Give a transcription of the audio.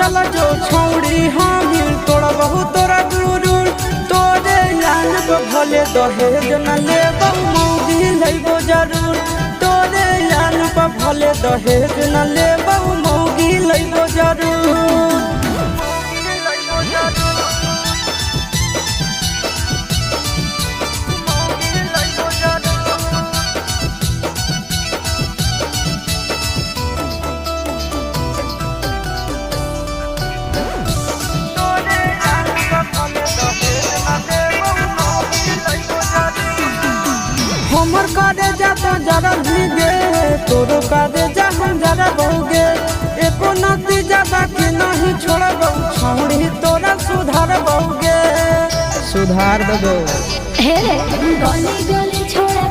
चल जो छौड़ी हामी तोरा बहु तोरा गुरूर तोरे यान को भले दहेज न लेबो मौगी लइबो जरूर तोरे यान को भले दहेज न लेबो मौगी लइबो जरूर। हमर कादे जा तो जरा भीगे तोरो कादे जा हम जरा बहुगे एको नतीजा बाकी नहीं छोड़बो छौड़ी तोरा सुधार बहुगे सुधार देबो हे गली गली